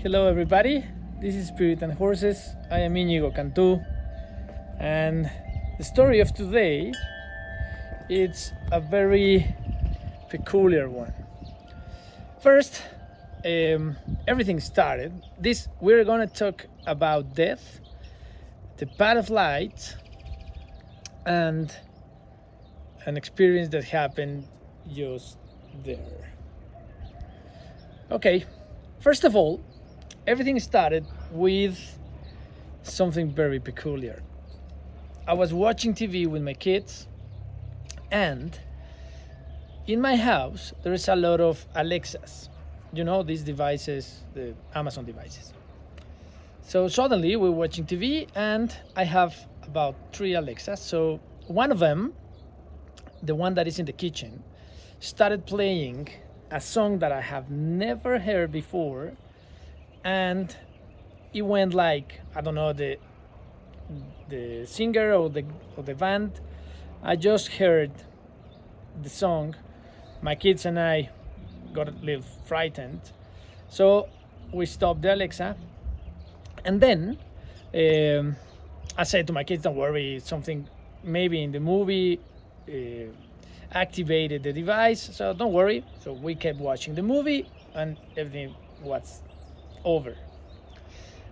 Hello, everybody. This is Spirit and Horses. I am Inigo Cantu, and the story of today it's a very peculiar one. First, everything started. We're gonna talk about death, the path of light, and an experience that happened just there. Okay, first of all, everything started with something very peculiar. I was watching TV with my kids, and in my house there is a lot of Alexas. You know, these devices, the Amazon devices. So suddenly we're watching TV, and I have about 3 Alexas. So one of them, the one that is in the kitchen, started playing a song that I have never heard before, and it went like, I don't know, the singer or the band. I just heard the song. My kids and I got a little frightened, so we stopped the Alexa, and then I said to my kids, "Don't worry, something maybe in the movie activated the device, so don't worry." So we kept watching the movie, and everything was over.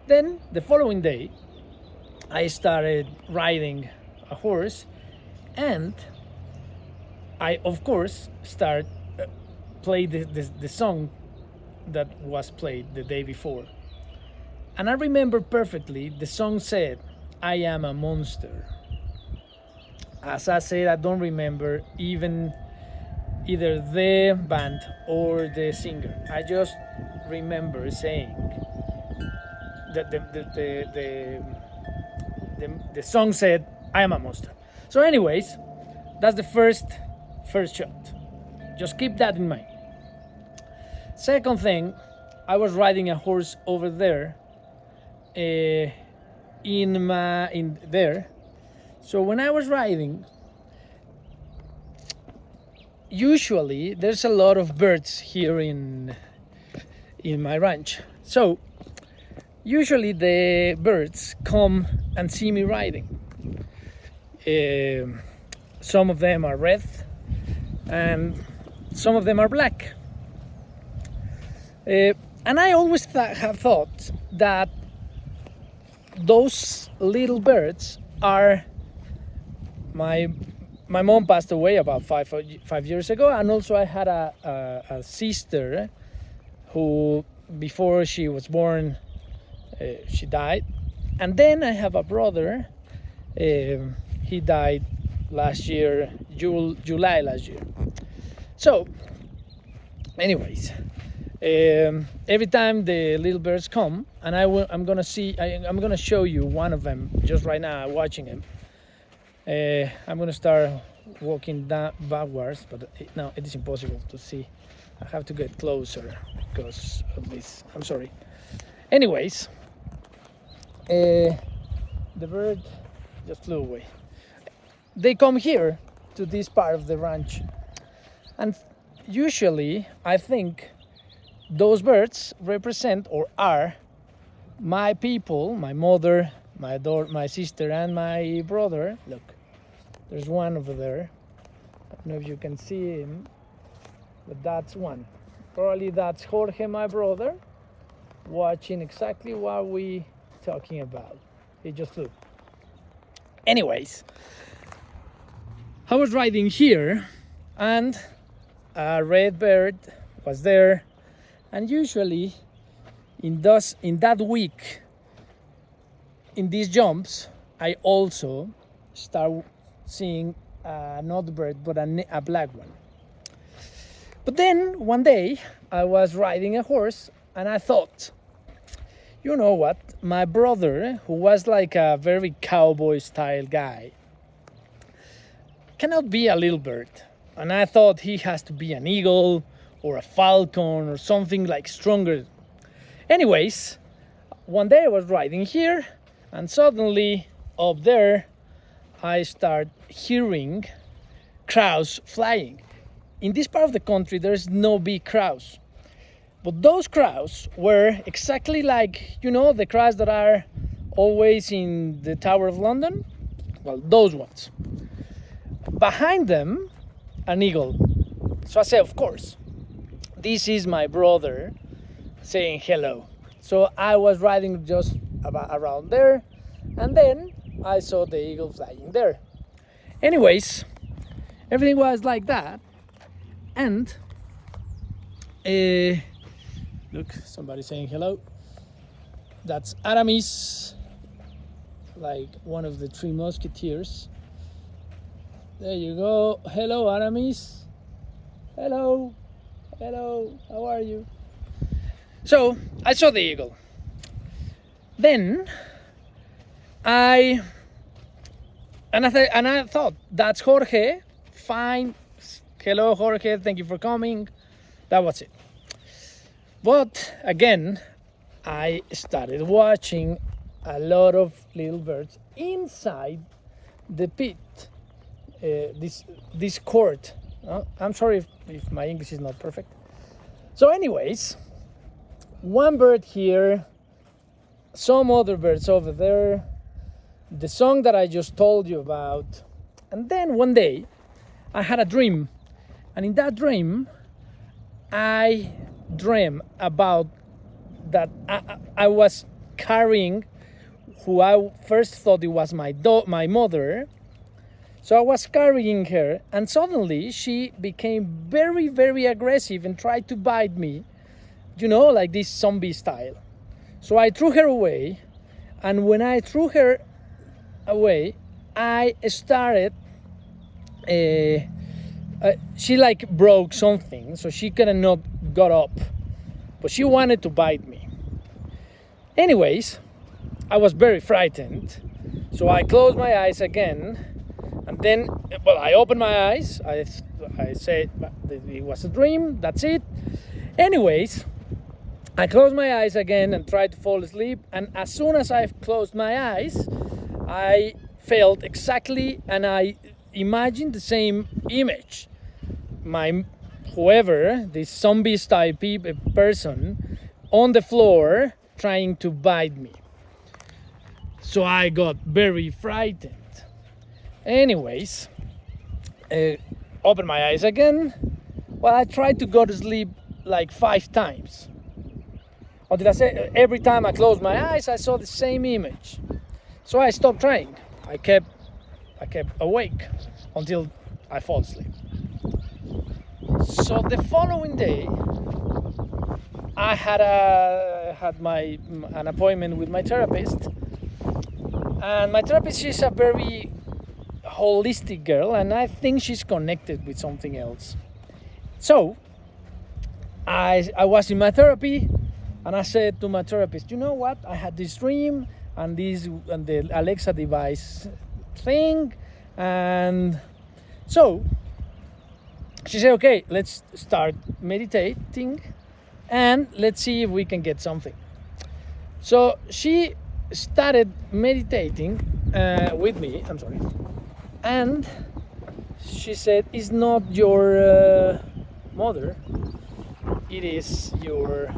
Then the following day, I started riding a horse, and I, of course, start play the song that was played the day before. And I remember perfectly the song said, "I am a monster." As I said, I don't remember even either the band or the singer. I just remember saying that the song said, "I am a monster." So anyways, that's the first shot. Just keep that in mind. Second thing, I was riding a horse over there, in there. So when I was riding, usually there's a lot of birds here in my ranch. So usually the birds come and see me riding. Some of them are red, and some of them are black. And I always have thought that those little birds are my mom passed away about five years ago, and also I had a sister who, before she was born, she died. And then I have a brother. He died last year, July last year. So anyways, every time the little birds come, and I'm gonna show you one of them just right now. I'm watching him. I'm gonna start walking down backwards, but now it is impossible to see. I have to get closer because of this. I'm sorry. Anyways, the bird just flew away. They come here to this part of the ranch, and usually I think those birds represent or are my people, my mother, my daughter, my sister, and my brother. Look, there's one over there. I don't know if you can see him, but that's one. Probably that's Jorge, my brother, watching exactly what we talking about. He just flew. Anyways, I was riding here, and a red bird was there, and usually in that week, in these jumps, I also start seeing not a bird, but a black one. But then one day I was riding a horse, and I thought, you know what, my brother, who was like a very cowboy style guy, cannot be a little bird. And I thought he has to be an eagle or a falcon or something like stronger. Anyways, one day I was riding here, and suddenly up there I start hearing crows flying. In this part of the country there's no big crows, But those crows were exactly like, the crows that are always in the Tower of London. Well, those ones. Behind them, an eagle. So I said, of course, this is my brother saying hello. So I was riding just around there, and then I saw the eagle flying there. Anyways, everything was like that, and look, somebody saying hello. That's Aramis, like one of the three musketeers. There you go. Hello, Aramis. Hello. Hello. How are you? So I saw the eagle. Then I thought, that's Jorge. Fine. Hello, Jorge. Thank you for coming. That was it. But again, I started watching a lot of little birds inside the pit. This court. I'm sorry if my English is not perfect. So anyways, one bird here, some other birds over there, the song that I just told you about. And then one day I had a dream, and in that dream I dreamed about that I was carrying who I first thought it was my mother. So I was carrying her, and suddenly she became very, very aggressive and tried to bite me, like this zombie style. So I threw her away, and when I threw her away, I started, she like broke something, so she could not got up, but she wanted to bite me. Anyways, I was very frightened, so I closed my eyes again. And then, I opened my eyes. I said it was a dream. That's it. Anyways, I closed my eyes again and tried to fall asleep. And as soon as I closed my eyes, I felt exactly, and I imagined the same image. This zombie type person on the floor trying to bite me. So I got very frightened. Anyways, open my eyes again. Well, I tried to go to sleep like 5 times. Or did I say every time I closed my eyes, I saw the same image. So I stopped trying. I kept awake until I fall asleep. So the following day, I had an appointment with my therapist, and my therapist, she's a very holistic girl, and I think she's connected with something else. So I was in my therapy, and I said to my therapist, you know what, I had this dream and the Alexa device thing, and so she said, okay, let's start meditating and let's see if we can get something. So she started meditating with me. I'm sorry. And she said, it's not your mother, it is your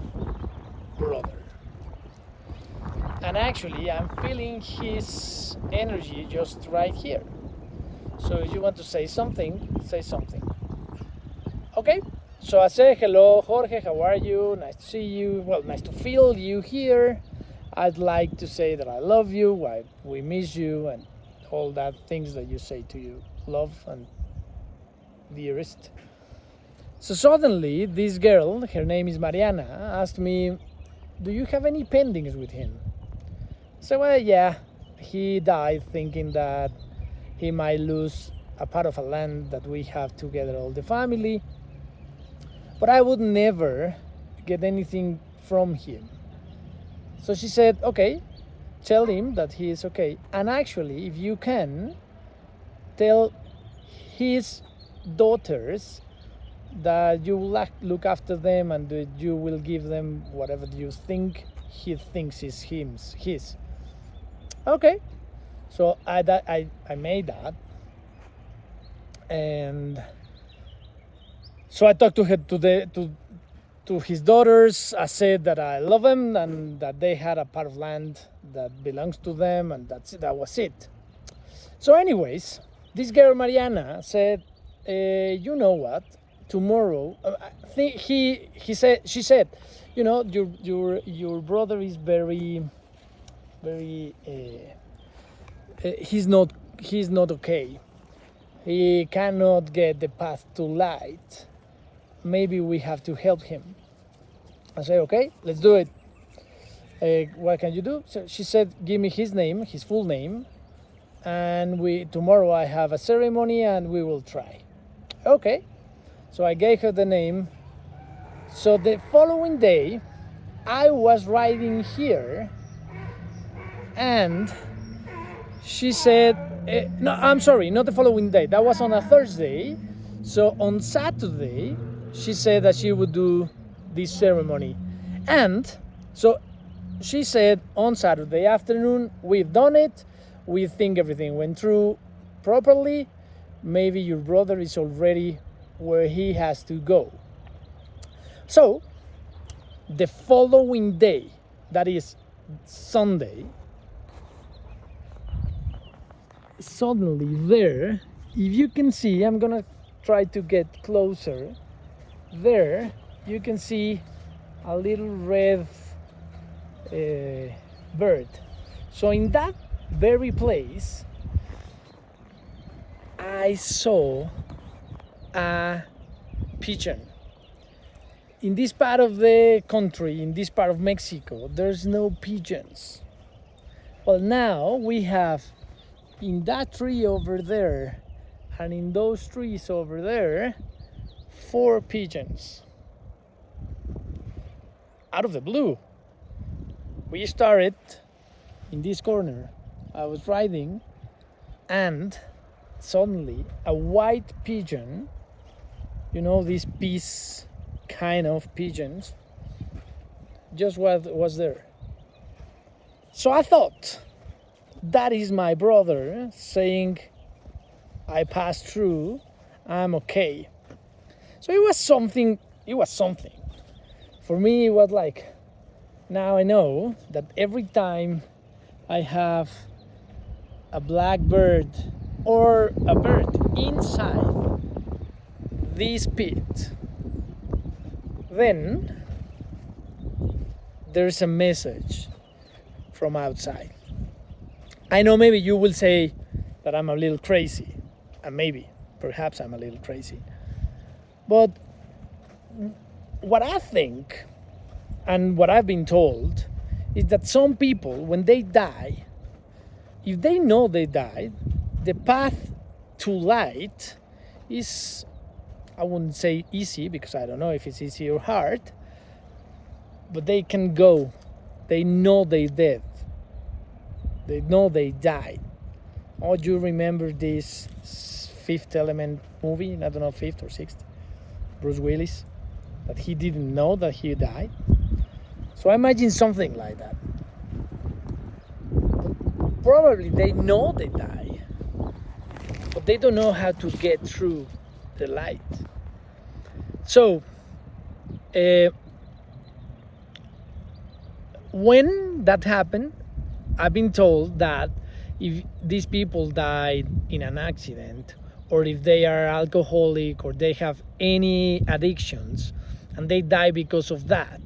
brother. And actually, I'm feeling his energy just right here. So if you want to say something, say something. Okay? So I say, hello, Jorge, how are you? Nice to see you. Well, nice to feel you here. I'd like to say that I love you, we miss you, and all that things that you say to you, love and dearest. So suddenly this girl, her name is Mariana, asked me, do you have any pendings with him? So well, yeah, he died thinking that he might lose a part of a land that we have together, all the family, but I would never get anything from him. So she said, okay, tell him that he is okay. And actually, if you can, tell his daughters that you will look after them and that you will give them whatever you think he thinks is his. Okay. So I made that. And so I talked to her to To his daughters, I said that I love them and that they had a part of land that belongs to them, and that was it. So, anyways, this girl Mariana said, "You know what? Tomorrow, she said, you know, your brother is very, very. He's not okay. He cannot get the path to light. Maybe we have to help him." I said, "Okay, let's do it. What can you do?" So she said, "Give me his name, his full name, and tomorrow I have a ceremony and we will try." Okay. So I gave her the name. So the following day, I was riding here, and she said, no, I'm sorry, not the following day. That was on a Thursday. So on Saturday, she said that she would do this ceremony. And so she said on Saturday afternoon, we've done it. We think everything went through properly. Maybe your brother is already where he has to go. So the following day, that is Sunday, suddenly there, if you can see, I'm gonna try to get closer. There you can see a little red bird. So in that very place, I saw a pigeon. In this part of the country, in this part of Mexico, there's no pigeons. Well, now we have in that tree over there and in those trees over there 4 pigeons. Out of the blue, we started in this corner. I was riding, and suddenly a white pigeon, you know, these peace kind of pigeons, just was there. So I thought, that is my brother saying, I passed through, I'm okay. So it was something. For me, it was like, now I know that every time I have a black bird or a bird inside this pit, then there's a message from outside. I know maybe you will say that I'm a little crazy, and perhaps I'm a little crazy. But what I think, and what I've been told, is that some people, when they die, if they know they died, the path to light is, I wouldn't say easy, because I don't know if it's easy or hard, but they can go. They know they're dead. They know they died. Oh, do you remember this Fifth Element movie? I don't know, fifth or sixth. Bruce Willis, that he didn't know that he died. So I imagine something like that. But probably they know they die, but they don't know how to get through the light. So when that happened, I've been told that if these people died in an accident, or if they are alcoholic, or they have any addictions, and they die because of that,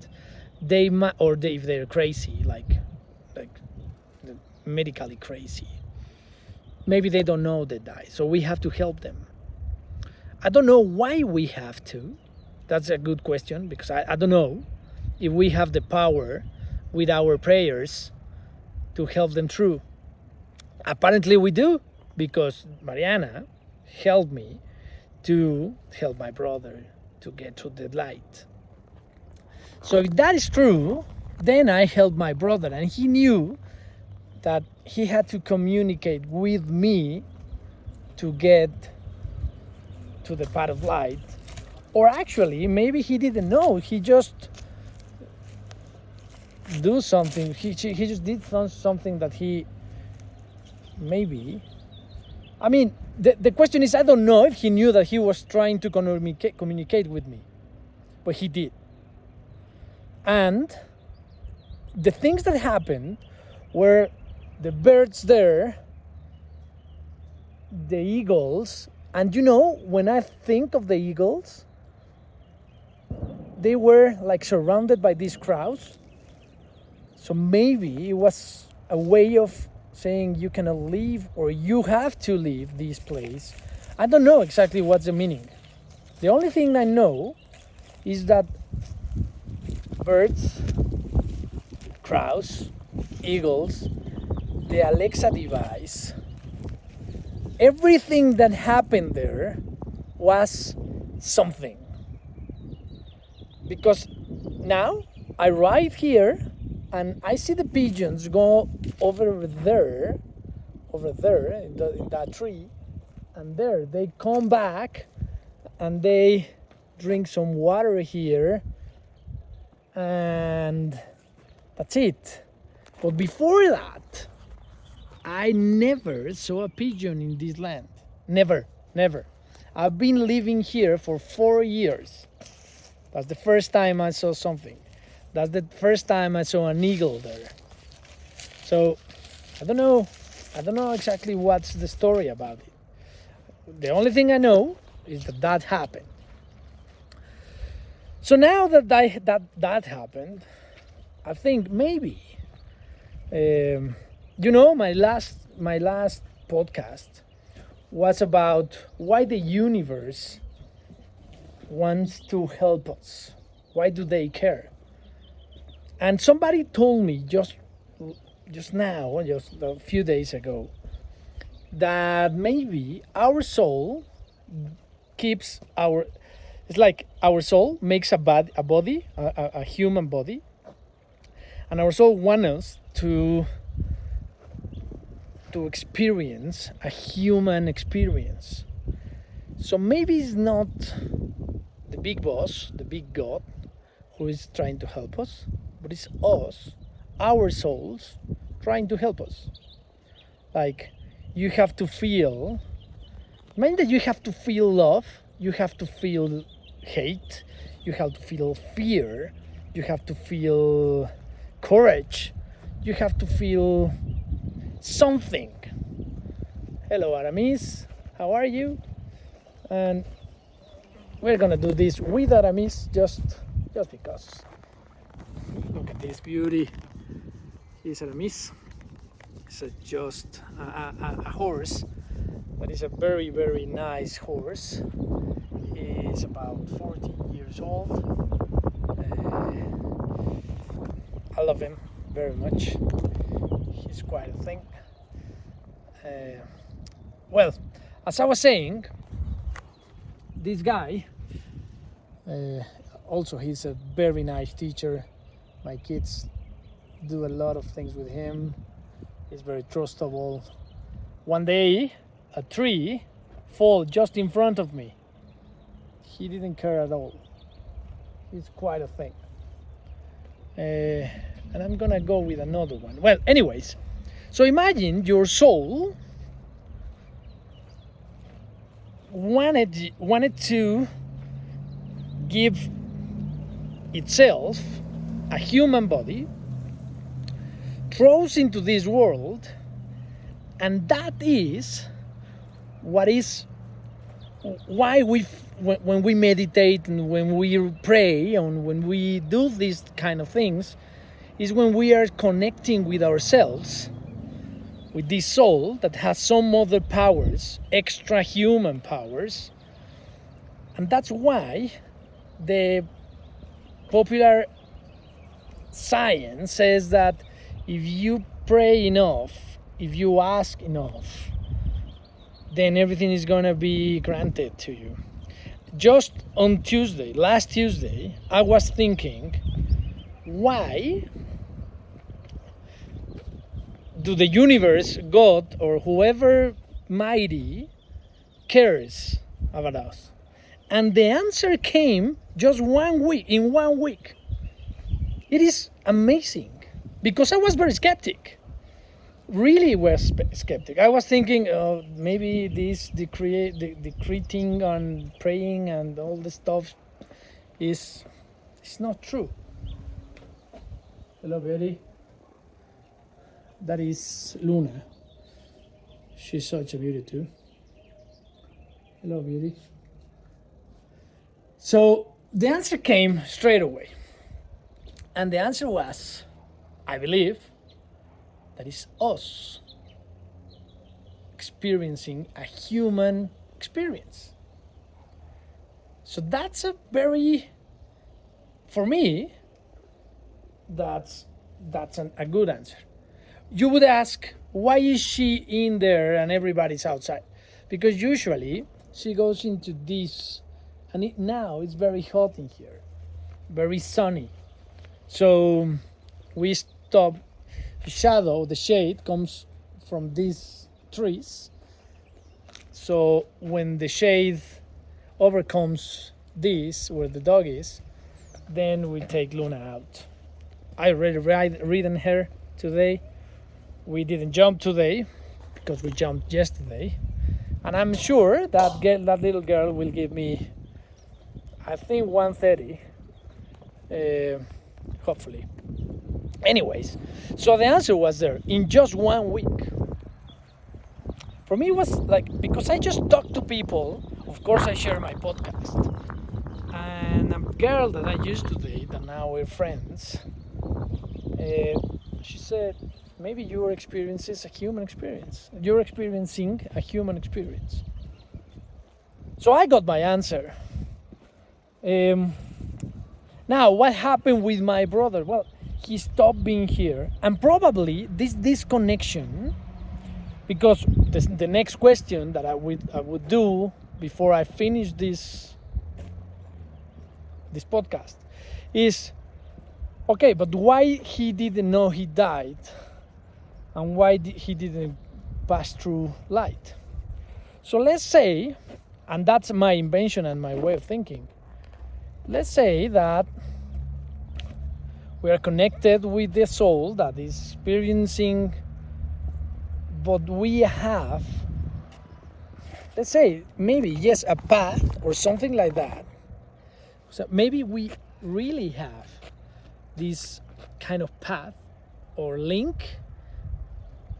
they might, or if they're crazy, like medically crazy, maybe they don't know they die. So we have to help them. I don't know why we have to. That's a good question, because I don't know if we have the power with our prayers to help them through. Apparently we do, because Mariana helped me to help my brother to get to the light. So if that is true, then I helped my brother, and he knew that he had to communicate with me to get to the path of light. Or actually, maybe he didn't know. He just do something. He just did something that he maybe. I mean, the question is, I don't know if he knew that he was trying to communicate with me, but he did. And the things that happened were the birds there, the eagles, and when I think of the eagles, they were like surrounded by these crowds. So maybe it was a way of saying you cannot leave, or you have to leave this place. I don't know exactly what's the meaning. The only thing I know is that birds, crows, eagles, the Alexa device, everything that happened there was something. Because now I ride here and I see the pigeons go over there in that tree, and there they come back and they drink some water here, and that's it. But before that, I never saw a pigeon in this land. Never. I've been living here for 4 years. That's the first time I saw something. That's the first time I saw an eagle there. So I don't know exactly what's the story about it. The only thing I know is that happened. So now that happened, I think maybe my last podcast was about why the universe wants to help us. Why do they care? And somebody told me just a few days ago, that maybe our soul keeps it's like our soul makes a body, a human body, and our soul wants us to experience a human experience. So maybe it's not the big boss, the big God, who is trying to help us, but it's us, our souls, trying to help us. Like, you have to feel, mean that you have to feel love, you have to feel hate, you have to feel fear, you have to feel courage, you have to feel something. Hello, Aramis, how are you? And we're gonna do this with Aramis just because. Look at this beauty. Here's Aramis. It's just a horse, but it's a very, very nice horse. He's about 14 years old. I love him very much. He's quite a thing. Well, as I was saying, this guy, also he's a very nice teacher. My kids do a lot of things with him. He's very trustable. One day, a tree fell just in front of me. He didn't care at all. He's quite a thing. And I'm gonna go with another one. Well, anyways, so imagine your soul wanted to give itself a human body, throws into this world, and that is why when we meditate and when we pray and when we do these kind of things, is when we are connecting with ourselves, with this soul that has some other powers, extra human powers. And that's why the popular science says that if you pray enough, if you ask enough, then everything is gonna be granted to you. Just on last Tuesday, I was thinking, why do the universe, God, or whoever mighty cares about us? And the answer came just in 1 week. It is amazing, because I was very skeptic. Really was skeptic. I was thinking, maybe this decreting and praying and all this stuff is not true. Hello, Betty. That is Luna. She's such a beauty too. Hello, beauty. So the answer came straight away. And the answer was, I believe, that is us experiencing a human experience. So that's a very, for me, that's a good answer. You would ask, why is she in there and everybody's outside? Because usually she goes into this, and now it's very hot in here, very sunny. So we stop, the shade comes from these trees. So when the shade overcomes this, where the dog is, then we take Luna out. I already ridden her today. We didn't jump today because we jumped yesterday. And I'm sure that little girl will give me, I think, 130, hopefully. Anyways, so the answer was there in just 1 week. For me, it was like, because I just talk to people. Of course, I share my podcast. And a girl that I used to date, and now we're friends, she said, maybe your experience is a human experience. You're experiencing a human experience. So I got my answer. Now, what happened with my brother? Well, he stopped being here, and probably this disconnection, because the next question that I would do before I finish this podcast is, okay, but why he didn't know he died, and why he didn't pass through light? So let's say, and that's my invention and my way of thinking, let's say that we are connected with the soul that is experiencing, but we have, let's say, maybe, yes, a path or something like that. So maybe we really have this kind of path or link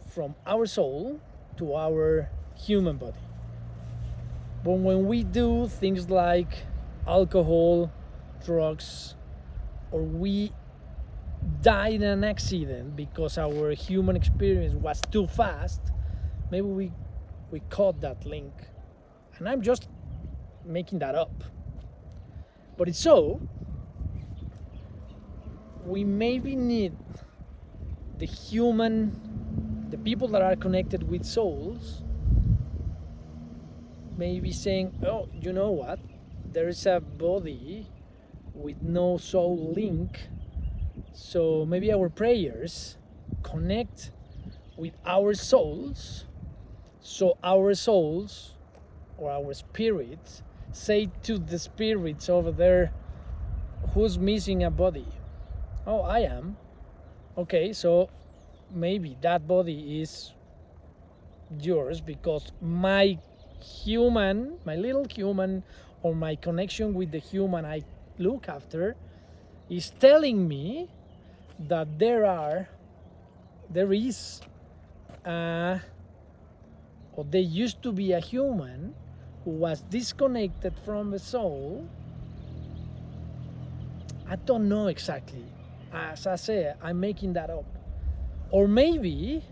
from our soul to our human body. But when we do things like alcohol, drugs, or we die in an accident because our human experience was too fast, maybe we caught that link. And I'm just making that up. But it's so, we maybe need the people that are connected with souls, maybe saying, oh, you know what? There is a body with no soul link. So maybe our prayers connect with our souls. So our souls or our spirits say to the spirits over there, who's missing a body? Oh, I am. Okay, so maybe that body is yours because my little human, or my connection with the human I look after, is telling me that there is or there used to be a human who was disconnected from the soul. I don't know exactly. As I say, I'm making that up. Or maybe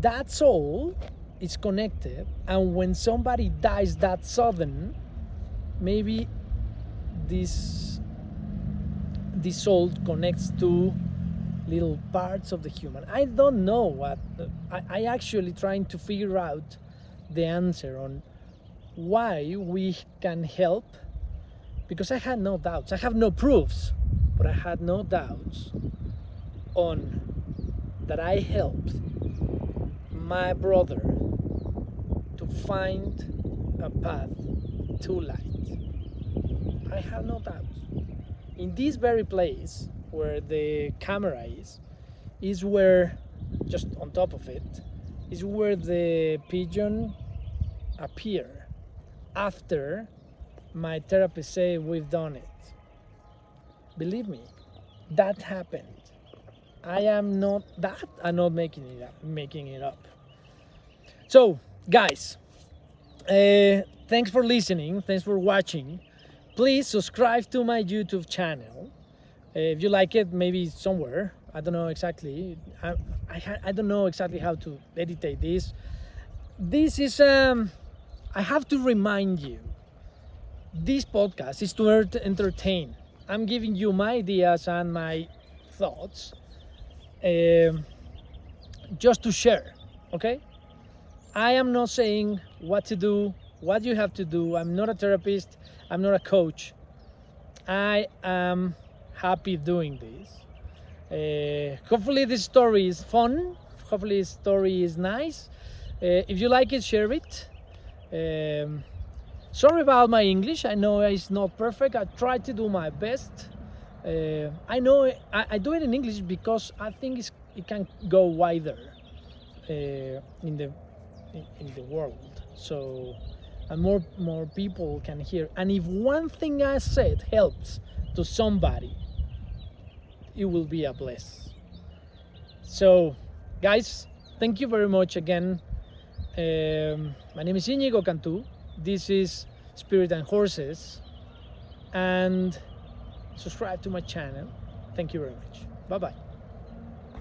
that soul is connected, and when somebody dies that sudden, maybe this soul connects to little parts of the human. I don't know what. I actually trying to figure out the answer on why we can help, because I had no doubts. I have no proofs, but I had no doubts on that I helped my brother to find a path to light. I have no doubts. In this very place where the camera is where, just on top of it, is where the pigeon appear after my therapist say we've done it. Believe me, that happened. I am not that. I'm not making it up. So, guys, thanks for listening. Thanks for watching. Please subscribe to my YouTube channel. If you like it, maybe somewhere. I don't know exactly. I don't know exactly how to edit this. This is I have to remind you. This podcast is to entertain. I'm giving you my ideas and my thoughts, just to share. Okay. I am not saying what to do, what you have to do. I'm not a therapist. I'm not a coach. I am happy doing this. Hopefully this story is fun. Hopefully this story is nice. If you like it, share it. Sorry about my English. I know it's not perfect. I try to do my best. I know I do it in English because I think it can go wider in the world, so and more people can hear. And if one thing I said helps to somebody, it will be a bless. So, guys, thank you very much again. My name is Íñigo Cantú. This is Spirit and Horses, and subscribe to my channel. Thank you very much. Bye bye.